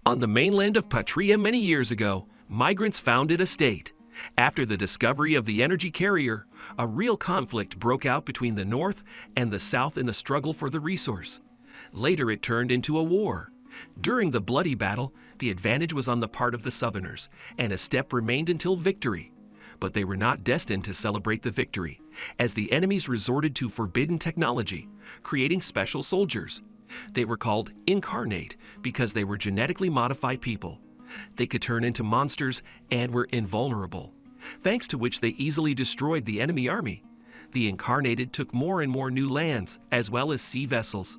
On the mainland of Patrian many years ago, migrants founded a state. After the discovery of the energy carrier, a real conflict broke out between the North and the South in the struggle for the resource. Later it turned into a war. During the bloody battle, the advantage was on the part of the Southerners, and a step remained until victory. But they were not destined to celebrate the victory, as the enemies resorted to forbidden technology, creating special soldiers. They were called Incarnate because they were genetically modified people. They could turn into monsters and were invulnerable, thanks to which they easily destroyed the enemy army. The Incarnated took more and more new lands, as well as sea vessels.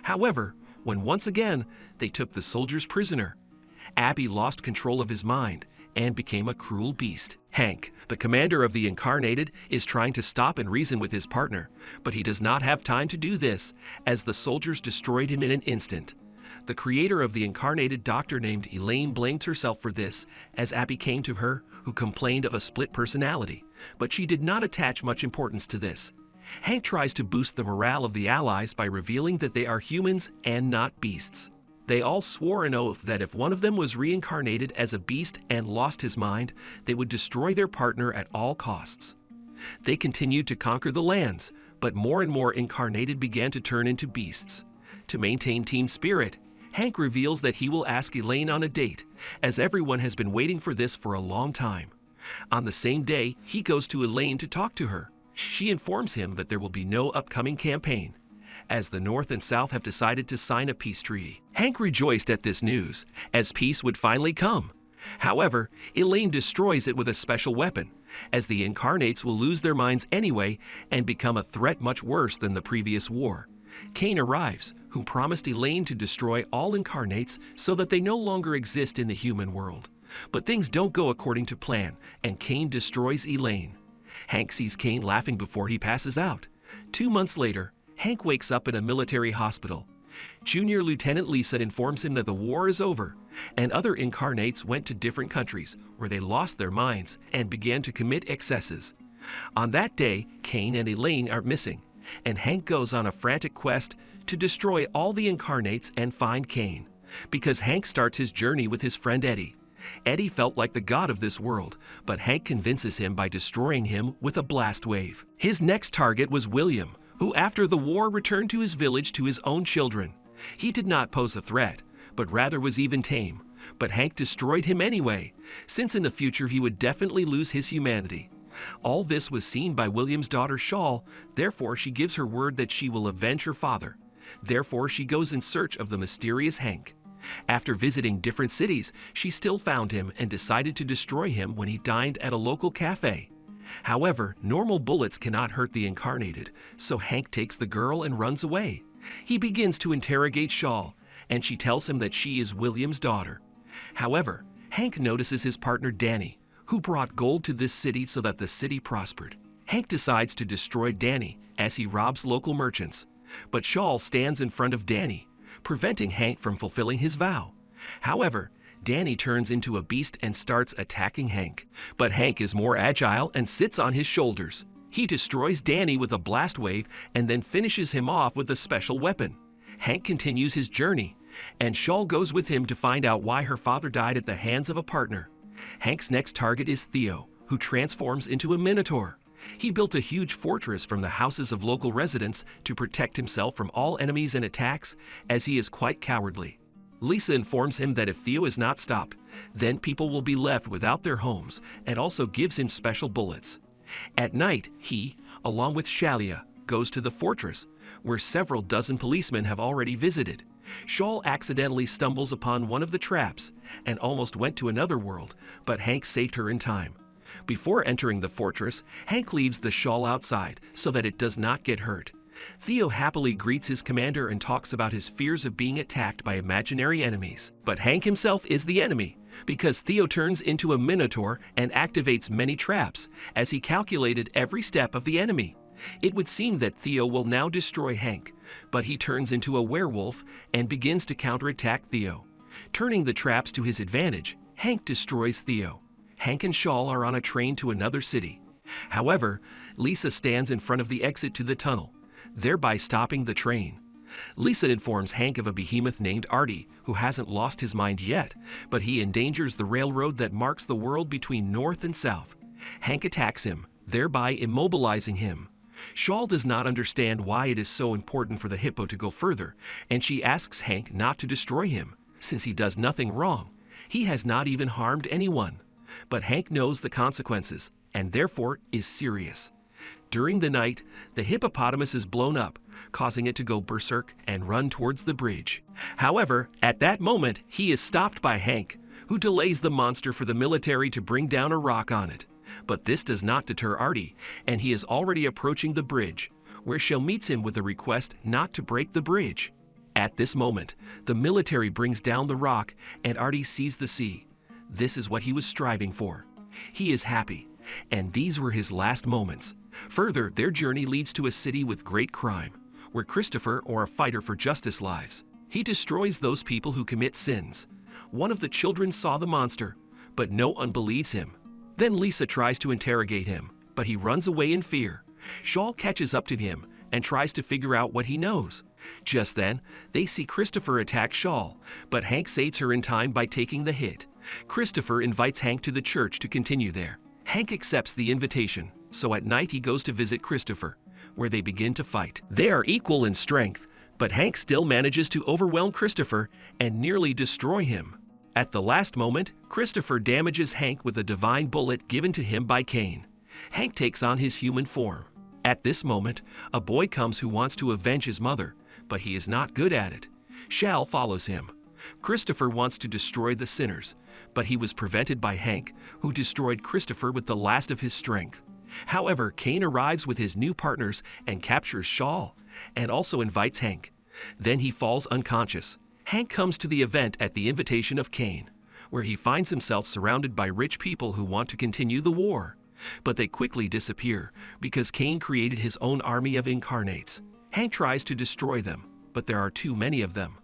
However, when once again they took the soldiers prisoner, Abby lost control of his mind and became a cruel beast. Hank, the commander of the Incarnated, is trying to stop and reason with his partner, but he does not have time to do this, as the soldiers destroyed him in an instant. The creator of the Incarnated, doctor named Elaine, blamed herself for this, as Abby came to her, who complained of a split personality, but she did not attach much importance to this. Hank tries to boost the morale of the allies by revealing that they are humans and not beasts. They all swore an oath that if one of them was reincarnated as a beast and lost his mind, they would destroy their partner at all costs. They continued to conquer the lands, but more and more Incarnated began to turn into beasts. To maintain team spirit, Hank reveals that he will ask Elaine on a date, as everyone has been waiting for this for a long time. On the same day, he goes to Elaine to talk to her. She informs him that there will be no upcoming campaign, as the North and South have decided to sign a peace treaty. Hank rejoiced at this news, as peace would finally come. However, Elaine destroys it with a special weapon, as the Incarnates will lose their minds anyway and become a threat much worse than the previous war. Cain arrives, who promised Elaine to destroy all Incarnates so that they no longer exist in the human world. But things don't go according to plan, and Cain destroys Elaine. Hank sees Cain laughing before he passes out. 2 months later, Hank wakes up in a military hospital. Junior Lieutenant Lisa informs him that the war is over, and other Incarnates went to different countries where they lost their minds and began to commit excesses. On that day, Cain and Elaine are missing, and Hank goes on a frantic quest to destroy all the Incarnates and find Cain, because Hank starts his journey with his friend Eddie. Eddie felt like the god of this world, but Hank convinces him by destroying him with a blast wave. His next target was William, who after the war returned to his village to his own children. He did not pose a threat, but rather was even tame. But Hank destroyed him anyway, since in the future he would definitely lose his humanity. All this was seen by William's daughter Shawl, therefore she gives her word that she will avenge her father. Therefore she goes in search of the mysterious Hank. After visiting different cities, she still found him and decided to destroy him when he dined at a local cafe. However, normal bullets cannot hurt the Incarnated, so Hank takes the girl and runs away. He begins to interrogate Shawl, and she tells him that she is William's daughter. However, Hank notices his partner Danny, who brought gold to this city so that the city prospered. Hank decides to destroy Danny as he robs local merchants, but Shawl stands in front of Danny, preventing Hank from fulfilling his vow. However, Danny turns into a beast and starts attacking Hank, but Hank is more agile and sits on his shoulders. He destroys Danny with a blast wave and then finishes him off with a special weapon. Hank continues his journey, and Shawl goes with him to find out why her father died at the hands of a partner. Hank's next target is Theo, who transforms into a minotaur. He built a huge fortress from the houses of local residents to protect himself from all enemies and attacks, as he is quite cowardly. Lisa informs him that if Theo is not stopped, then people will be left without their homes, and also gives him special bullets. At night, he, along with Shalia, goes to the fortress, where several dozen policemen have already visited. Shawl accidentally stumbles upon one of the traps and almost went to another world, but Hank saved her in time. Before entering the fortress, Hank leaves the shawl outside so that it does not get hurt. Theo happily greets his commander and talks about his fears of being attacked by imaginary enemies. But Hank himself is the enemy, because Theo turns into a minotaur and activates many traps, as he calculated every step of the enemy. It would seem that Theo will now destroy Hank, but he turns into a werewolf and begins to counterattack Theo. Turning the traps to his advantage, Hank destroys Theo. Hank and Shawl are on a train to another city. However, Lisa stands in front of the exit to the tunnel, thereby stopping the train. Lisa informs Hank of a behemoth named Artie, who hasn't lost his mind yet, but he endangers the railroad that marks the world between North and South. Hank attacks him, thereby immobilizing him. Shawl does not understand why it is so important for the hippo to go further, and she asks Hank not to destroy him, since he does nothing wrong. He has not even harmed anyone. But Hank knows the consequences, and therefore is serious. During the night, the hippopotamus is blown up, causing it to go berserk and run towards the bridge. However, at that moment, he is stopped by Hank, who delays the monster for the military to bring down a rock on it. But this does not deter Artie, and he is already approaching the bridge, where Shell meets him with a request not to break the bridge. At this moment, the military brings down the rock, and Artie sees the sea. This is what he was striving for. He is happy, and these were his last moments. Further, their journey leads to a city with great crime, where Christopher, or a fighter for justice, lives. He destroys those people who commit sins. One of the children saw the monster, but no one believes him. Then Lisa tries to interrogate him, but he runs away in fear. Shawl catches up to him and tries to figure out what he knows. Just then, they see Christopher attack Shawl, but Hank saves her in time by taking the hit. Christopher invites Hank to the church to continue there. Hank accepts the invitation, so at night he goes to visit Christopher, where they begin to fight. They are equal in strength, but Hank still manages to overwhelm Christopher and nearly destroy him. At the last moment, Christopher damages Hank with a divine bullet given to him by Cain. Hank takes on his human form. At this moment, a boy comes who wants to avenge his mother, but he is not good at it. Shall follows him. Christopher wants to destroy the sinners, but he was prevented by Hank, who destroyed Christopher with the last of his strength. However, Cain arrives with his new partners and captures Shawl, and also invites Hank. Then he falls unconscious. Hank comes to the event at the invitation of Cain, where he finds himself surrounded by rich people who want to continue the war. But they quickly disappear, because Cain created his own army of Incarnates. Hank tries to destroy them, but there are too many of them.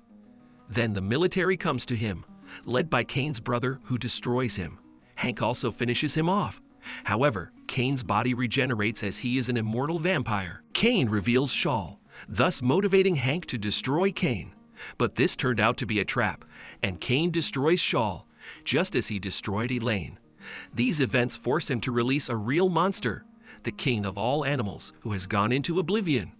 Then the military comes to him, led by Cain's brother, who destroys him. Hank also finishes him off. However, Cain's body regenerates as he is an immortal vampire. Cain reveals Shawl, thus motivating Hank to destroy Cain. But this turned out to be a trap, and Cain destroys Shawl, just as he destroyed Elaine. These events force him to release a real monster, the king of all animals, who has gone into oblivion.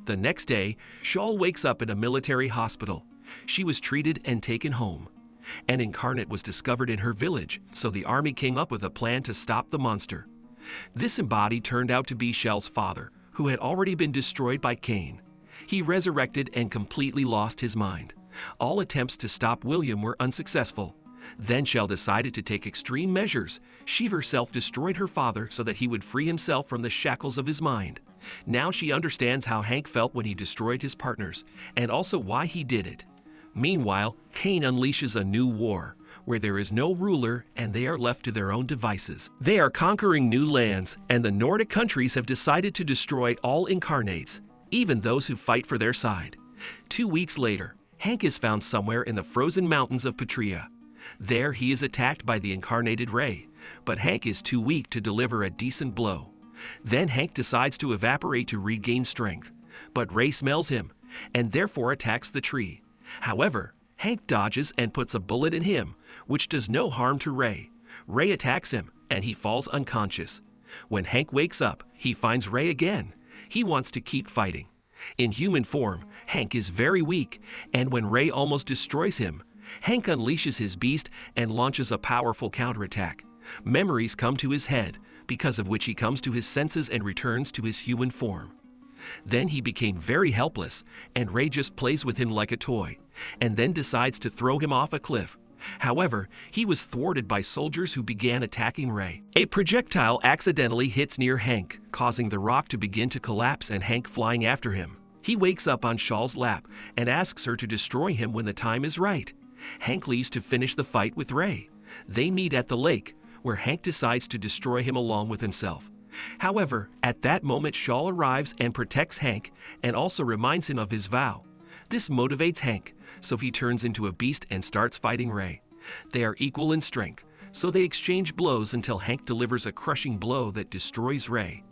The next day, Shawl wakes up in a military hospital. She was treated and taken home. An incarnate was discovered in her village, so the army came up with a plan to stop the monster. This embodied turned out to be Shell's father, who had already been destroyed by Cain. He resurrected and completely lost his mind. All attempts to stop William were unsuccessful. Then Shell decided to take extreme measures. She herself destroyed her father so that he would free himself from the shackles of his mind. Now she understands how Hank felt when he destroyed his partners, and also why he did it. Meanwhile, Cain unleashes a new war, where there is no ruler and they are left to their own devices. They are conquering new lands, and the Nordic countries have decided to destroy all Incarnates, even those who fight for their side. 2 weeks later, Hank is found somewhere in the frozen mountains of Patrian. There he is attacked by the incarnated Ray, but Hank is too weak to deliver a decent blow. Then Hank decides to evaporate to regain strength, but Ray smells him, and therefore attacks the tree. However, Hank dodges and puts a bullet in him, which does no harm to Ray. Ray attacks him, and he falls unconscious. When Hank wakes up, he finds Ray again. He wants to keep fighting. In human form, Hank is very weak, and when Ray almost destroys him, Hank unleashes his beast and launches a powerful counterattack. Memories come to his head, because of which he comes to his senses and returns to his human form. Then he became very helpless, and Ray just plays with him like a toy, and then decides to throw him off a cliff. However, he was thwarted by soldiers who began attacking Ray. A projectile accidentally hits near Hank, causing the rock to begin to collapse and Hank flying after him. He wakes up on Shaw's lap and asks her to destroy him when the time is right. Hank leaves to finish the fight with Ray. They meet at the lake, where Hank decides to destroy him along with himself. However, at that moment Shaw arrives and protects Hank and also reminds him of his vow. This motivates Hank, so he turns into a beast and starts fighting Ray. They are equal in strength, so they exchange blows until Hank delivers a crushing blow that destroys Ray.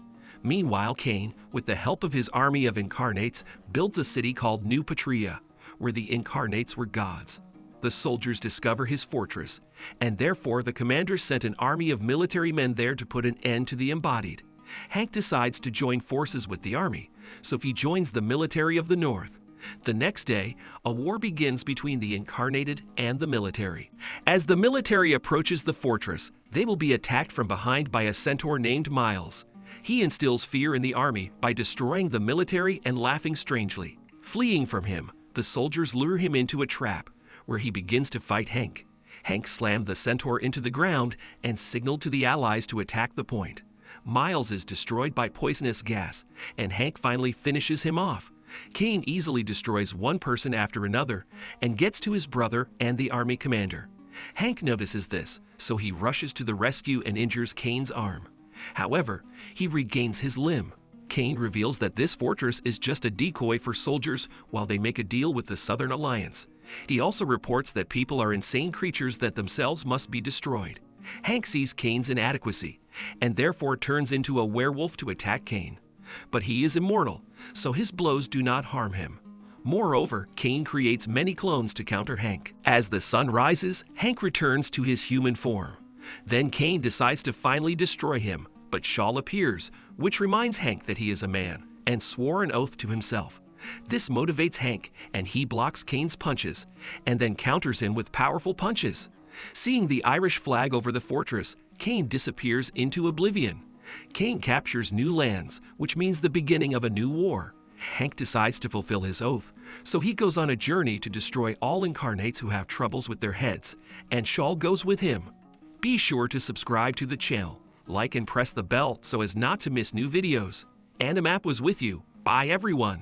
Meanwhile, Cain, with the help of his army of Incarnates, builds a city called New Patria, where the Incarnates were gods. The soldiers discover his fortress, and therefore the commander sent an army of military men there to put an end to the embodied. Hank decides to join forces with the army, so he joins the military of the North. The next day, a war begins between the incarnated and the military. As the military approaches the fortress, they will be attacked from behind by a centaur named Miles. He instills fear in the army by destroying the military and laughing strangely. Fleeing from him, the soldiers lure him into a trap, where he begins to fight Hank. Hank slammed the centaur into the ground and signaled to the allies to attack the point. Miles is destroyed by poisonous gas, and Hank finally finishes him off. Cain easily destroys one person after another and gets to his brother and the army commander. Hank notices this, so he rushes to the rescue and injures Cain's arm. However, he regains his limb. Cain reveals that this fortress is just a decoy for soldiers while they make a deal with the Southern Alliance. He also reports that people are insane creatures that themselves must be destroyed. Hank sees Cain's inadequacy and therefore turns into a werewolf to attack Cain. But he is immortal, so his blows do not harm him. Moreover, Cain creates many clones to counter Hank. As the sun rises, Hank returns to his human form. Then Cain decides to finally destroy him, but Shaul appears, which reminds Hank that he is a man, and swore an oath to himself. This motivates Hank, and he blocks Cain's punches, and then counters him with powerful punches. Seeing the Irish flag over the fortress, Cain disappears into oblivion. Cain captures new lands, which means the beginning of a new war. Hank decides to fulfill his oath, so he goes on a journey to destroy all incarnates who have troubles with their heads, and Shaul goes with him. Be sure to subscribe to the channel, like and press the bell so as not to miss new videos. AniMap was with you. Bye everyone.